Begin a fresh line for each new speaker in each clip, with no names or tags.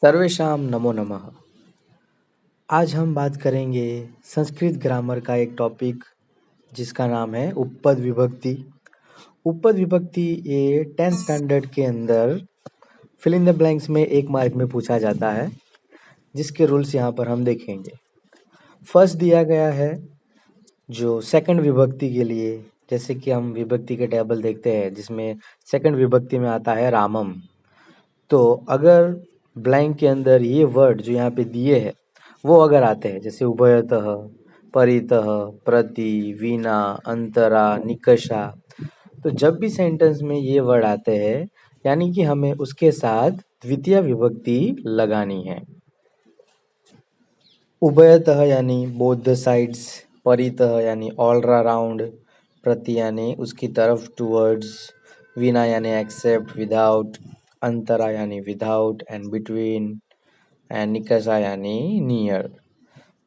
सर्वेशां नमो नमः। आज हम बात करेंगे संस्कृत ग्रामर का एक टॉपिक जिसका नाम है उपपद विभक्ति। उपपद विभक्ति ये 10th स्टैंडर्ड के अंदर फिल इन द ब्लैंक्स में 1 मार्क में पूछा जाता है, जिसके रूल्स यहाँ पर हम देखेंगे। फर्स्ट दिया गया है जो सेकंड विभक्ति के लिए, जैसे कि हम विभक्ति के टेबल देखते हैं जिसमें सेकंड विभक्ति में आता है रामम। तो अगर ब्लैंक के अंदर ये वर्ड जो यहाँ पे दिए हैं वो अगर आते हैं, जैसे उभयतः, परितः, प्रति, विना, अंतरा, निकषा, तो जब भी सेंटेंस में ये वर्ड आते हैं यानी कि हमें उसके साथ द्वितीय विभक्ति लगानी है। उभयतः यानी बोथ द साइड्स, परितः यानी ऑल अराउंड, प्रति यानी उसकी तरफ टूवर्ड्स, विना यानी एक्सेप्ट, विदाउट, अंतरा यानी विदाउट एंड बिटवीन, एंड निकषा यानी नियर।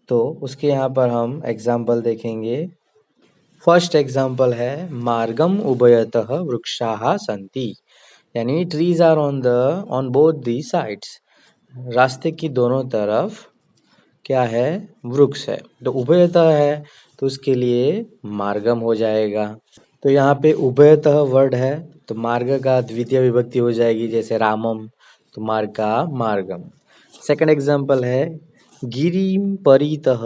तो उसके यहाँ पर हम एग्जाम्पल देखेंगे। फर्स्ट एग्जाम्पल है मार्गम उभयतः वृक्षाः सन्ति, यानी trees are on both the sides. रास्ते की दोनों तरफ क्या है, वृक्ष है। तो उभयतः है तो उसके लिए मार्गम हो जाएगा। तो यहाँ पे उभयतः वर्ड है तो मार्ग का द्वितीय विभक्ति हो जाएगी, जैसे रामम तो मार्ग का मार्गम। सेकंड एग्जाम्पल है गिरिम परितः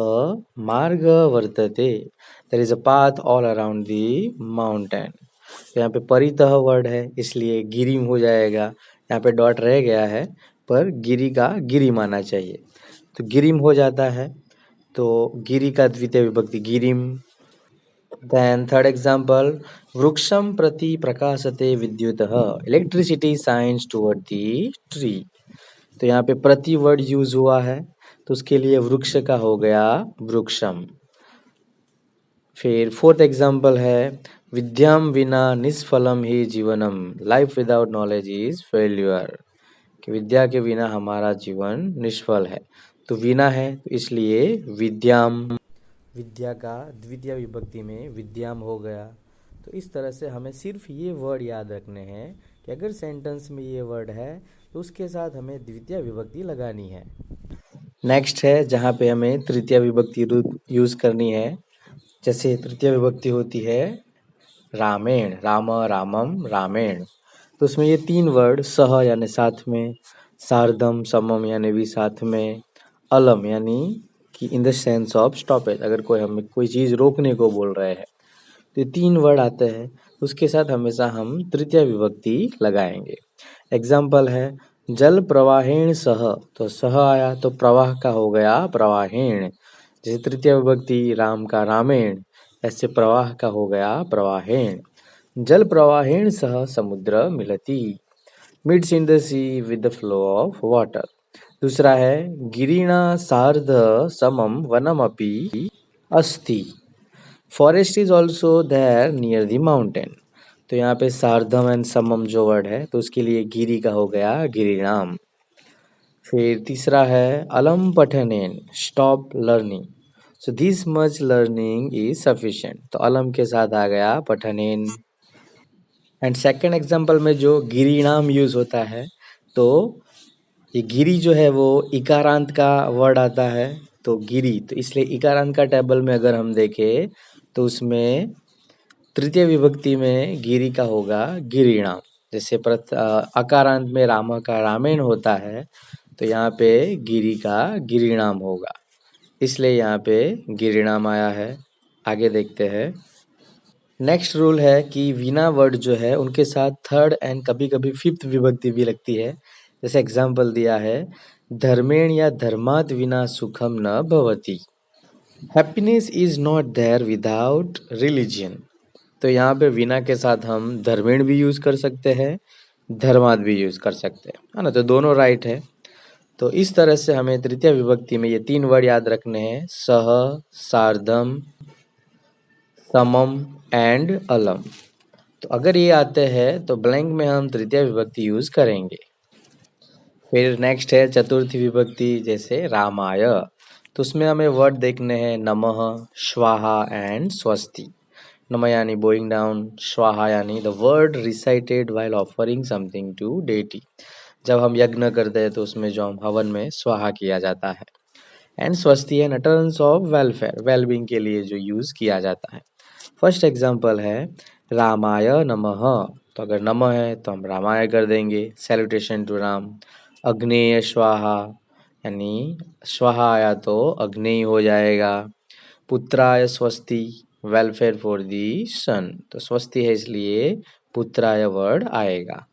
मार्ग वर्तते, there is a path all around the mountain. तो यहाँ पे परितः वर्ड है इसलिए गिरिम हो जाएगा। यहाँ पे डॉट रह गया है पर गिरी का गिरी माना चाहिए, तो गिरिम हो जाता है। तो गिरी का द्वितीय विभक्ति गिरिम। देन थर्ड एग्जाम्पल वृक्षम प्रति प्रकाशते विद्युतः, electricity shines toward the tree. तो यहाँ पे प्रति वर्ड यूज हुआ है तो उसके लिए वृक्ष का हो गया वृक्षम। फिर फोर्थ एग्जाम्पल है विद्याम विना निष्फलम ही जीवनम, life without knowledge is failure, कि विद्या के बिना हमारा जीवन निष्फल है। तो विना है तो इसलिए विद्याम, विद्या का द्वितीय विभक्ति में विद्याम हो गया। तो इस तरह से हमें सिर्फ ये वर्ड याद रखने हैं कि अगर सेंटेंस में ये वर्ड है तो उसके साथ हमें द्वितीय विभक्ति लगानी है। नेक्स्ट है जहाँ पे हमें तृतीय विभक्ति यूज करनी है। जैसे तृतीय विभक्ति होती है रामेण, राम, रामम, रामेण। तो उसमें ये 3 वर्ड सह यानी साथ में, सार्धम, समम यानी भी साथ में, अलम यानी कि in the sense of stoppage, अगर कोई हमें कोई चीज़ रोकने को बोल रहे हैं तो ये 3 वर्ड आते हैं, उसके साथ हमेशा हम तृतीय विभक्ति लगाएंगे। एग्जाम्पल है जल प्रवाहेण सह, तो सह आया तो प्रवाह का हो गया प्रवाहेण। जैसे तृतीय विभक्ति राम का रामेण, ऐसे प्रवाह का हो गया प्रवाहेण। जल प्रवाहेण सह समुद्र मिलति, meets in the sea with the flow of water. दूसरा है गिरिणा सार्ध समम वनमपि अस्ति, forest is also there near the mountain. तो यहाँ पे सार्धम एंड समम जो वर्ड है तो उसके लिए गिरी का हो गया गिरिणाम। फिर तीसरा है अलम पठनेन stop learning, so this much learning is sufficient, तो अलम के साथ आ गया पठनेन। एंड सेकंड एग्जांपल में जो गिरिणाम यूज होता है तो ये गिरी जो है वो इकारांत का वर्ड आता है, तो गिरी, तो इसलिए इकारांत का टेबल में अगर हम देखें तो उसमें तृतीय विभक्ति में गिरी का होगा गिरिणाम। जैसे अकारांत में राम का रामेण होता है तो यहाँ पे गिरी का गिरिणाम होगा, इसलिए यहाँ पे गिरिणाम आया है। आगे देखते हैं। नेक्स्ट रूल है कि विना वर्ड जो है उनके साथ थर्ड एंड कभी कभी फिफ्थ विभक्ति भी लगती है। जैसे एग्जाम्पल दिया है धर्मेण या धर्मात विना सुखम न भवति, happiness is not there without religion. तो यहाँ पे विना के साथ हम धर्मेण भी यूज कर सकते हैं, धर्मात भी यूज कर सकते हैं, है ना, तो दोनों राइट है। तो इस तरह से हमें तृतीय विभक्ति में ये 3 वर्ड याद रखने हैं, सह, सार्धम, समम एंड अलम। तो अगर ये आते हैं तो ब्लैंक में हम तृतीय विभक्ति यूज करेंगे। फिर नेक्स्ट है चतुर्थी विभक्ति, जैसे रामाय, तो उसमें हमें वर्ड देखने हैं नमः, स्वाहा एंड स्वस्ति। नमः यानी बोइंग डाउन, स्वाहा यानी the word recited while offering something to deity. जब हम यज्ञ करते हैं तो उसमें जो हम हवन में स्वाहा किया जाता है। एंड स्वस्ति है टर्म्स ऑफ वेलफेयर, वेलबींग के लिए जो यूज किया जाता है। फर्स्ट एग्जाम्पल है रामाय नमः, तो अगर नमः है तो हम रामाय कर देंगे, सैल्यूटेशन टू राम। अग्नेय स्वाहा, यानी स्वाहा आया तो अग्नेय हो जाएगा। पुत्राय स्वस्ति, वेलफेयर फॉर दी सन, तो स्वस्ति है इसलिए पुत्राय वर्ड आएगा।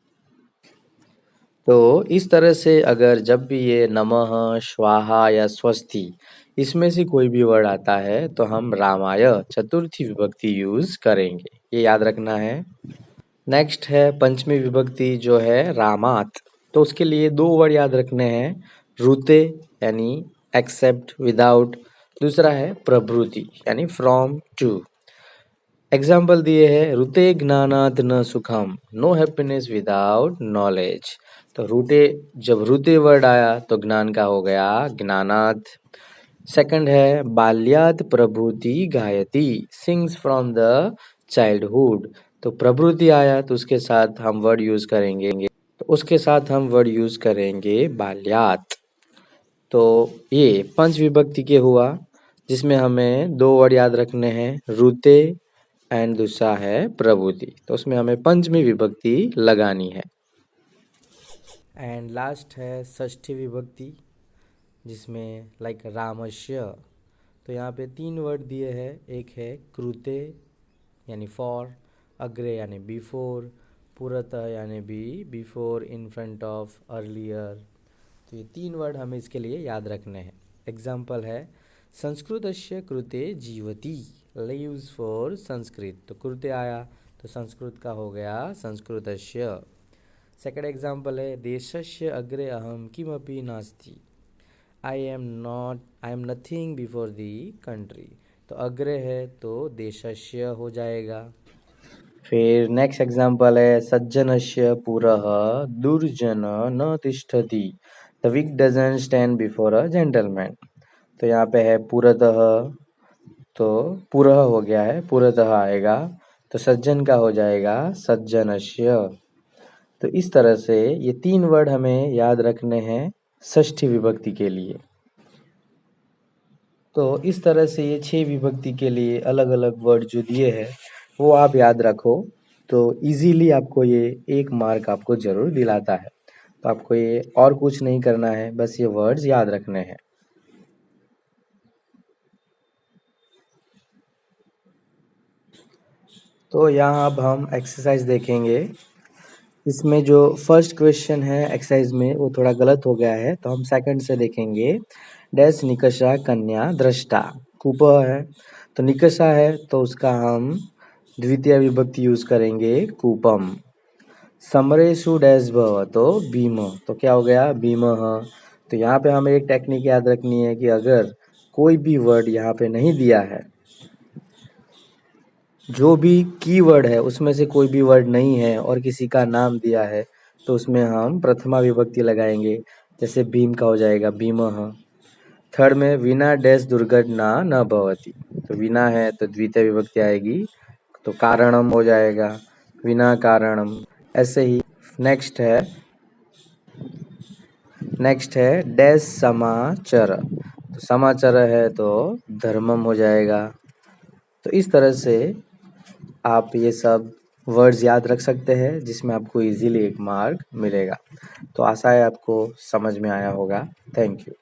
तो इस तरह से अगर जब भी ये नमः, स्वाहा या स्वस्ति इसमें से कोई भी वर्ड आता है तो हम रामाय चतुर्थी विभक्ति यूज करेंगे, ये याद रखना है। नेक्स्ट है पंचमी विभक्ति जो है रामात, तो उसके लिए दो वर्ड याद रखने हैं, रुते यानी एक्सेप्ट, विदाउट। दूसरा है प्रभृति यानी फ्रॉम, टू। एग्जाम्पल दिए हैं, रुते ज्ञानात न सुखम, नो हैप्पीनेस विदाउट नॉलेज। तो रुते, जब रुते वर्ड आया तो ज्ञान का हो गया ज्ञानात। सेकंड है बाल्यात प्रभृति गायति, सिंग्स फ्रॉम द चाइल्डहुड। तो प्रभृति आया तो उसके साथ हम वर्ड यूज करेंगे, तो उसके साथ हम वर्ड यूज करेंगे बाल्यात। तो ये पंच विभक्ति के हुआ, जिसमें हमें दो वर्ड याद रखने हैं, रुते एंड दूसरा है प्रभृति, तो उसमें हमें पंचमी विभक्ति लगानी है। एंड लास्ट है षष्ठी विभक्ति, जिसमें लाइक रामस्य, तो यहाँ पे तीन वर्ड दिए हैं, एक है कृते यानी फॉर, अग्रे यानी बिफोर, पुरतः यानी before, in front of, earlier. तो ये तीन वर्ड हमें इसके लिए याद रखने हैं। एग्जाम्पल है संस्कृतस्य कृते जीवति, लिव्स फॉर संस्कृत, तो कृते आया तो संस्कृत का हो गया संस्कृतस्य। सेकंड एग्जाम्पल है देशस्य अग्रे अहम किमपि नास्ति, I am nothing before the country, तो अग्रे है तो देशस्य हो जाएगा। फिर नेक्स्ट एग्जाम्पल है सज्जनस्य पुरः दुर्जन न तिष्ठति, the weak doesn't stand before a gentleman. तो यहाँ पे है पुरतः, तो पुरः हो गया है, पुरतः आएगा तो सज्जन का हो जाएगा सज्जनस्य। तो इस तरह से ये तीन वर्ड हमें याद रखने हैं षष्ठी विभक्ति के लिए। तो इस तरह से ये 6 विभक्ति के लिए अलग अलग वर्ड जो दिए हैं वो आप याद रखो, तो इजीली आपको ये 1 मार्क आपको ज़रूर दिलाता है। तो आपको ये और कुछ नहीं करना है, बस ये वर्ड्स याद रखने हैं। तो यहाँ अब हम एक्सरसाइज देखेंगे। इसमें जो फर्स्ट क्वेश्चन है एक्सरसाइज में वो थोड़ा गलत हो गया है, तो हम सेकंड से देखेंगे। डैश निकषा कन्या दृष्टा, कूपः है, तो निकषा है तो उसका हम द्वितीय विभक्ति यूज करेंगे कूपम। समरेशु डैश भव, तो भीम, तो क्या हो गया भीमः। तो यहाँ पे हमें एक टेक्निक याद रखनी है कि अगर कोई भी वर्ड यहाँ पे नहीं दिया है, जो भी कीवर्ड है उसमें से कोई भी वर्ड नहीं है और किसी का नाम दिया है, तो उसमें हम प्रथमा विभक्ति लगाएंगे। जैसे भीम का हो जाएगा भीमः। थर्ड में विना डैश दुर्घटना न भवति, तो विना है तो द्वितीय विभक्ति आएगी, तो कारणम हो जाएगा, विना कारणम। ऐसे ही नेक्स्ट है डैश समाचर, तो समाचार है तो धर्मम हो जाएगा। तो इस तरह से आप ये सब वर्ड्स याद रख सकते हैं, जिसमें आपको इजीली 1 मार्क मिलेगा। तो आशा है आपको समझ में आया होगा। Thank you.